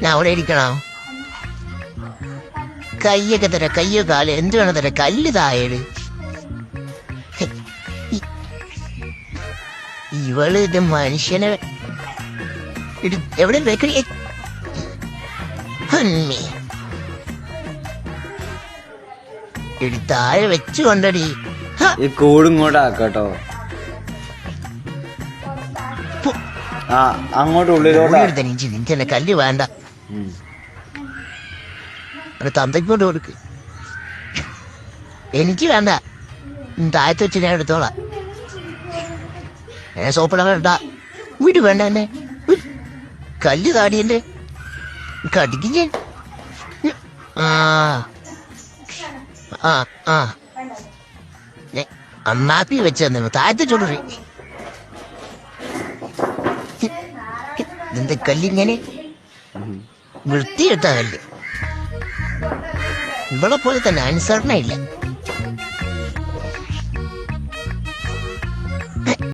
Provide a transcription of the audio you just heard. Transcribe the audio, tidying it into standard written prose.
ഞാൻ അവിടെ ഇരിക്കണോ? കയ്യൊക്കെ തരാ, കയ്യോ കാല് എന്ത് വേണം തരാ. കല്ല് താഴേട്. ഇവള് ഇത് മനുഷ്യനെ എവിടെ വെക്കണി? താഴെ വെച്ചു കൊണ്ടടി. ഈ കൂടും കൂടെ ആക്കട്ടോ. അങ്ങോട്ട് ഉള്ളിലോട്ട് നിനക്ക് എന്നെ കല്ല് വേണ്ട. തന്തയ്ക്കൊണ്ട് കൊടുക്ക്. എനിക്ക് വേണ്ട. താഴത്ത് വെച്ച് ഞാൻ എടുത്തോളാം. സോപ്പിടാൻ ഇട്ടാ വീട് വേണ്ട. എന്നെ കല്ല് താടിയല്ലേ കടിക്കും ഞാൻ. അന്നാപ്പി വെച്ച് തന്നെ താഴത്തെ ചൊല്ലി. ഇതെന്താ കല്ലിങ്ങനെ വൃത്തിയിട്ട കല്ല്. ഇവിടെ പോലെ തന്നെ അനുസരണ ഇല്ല.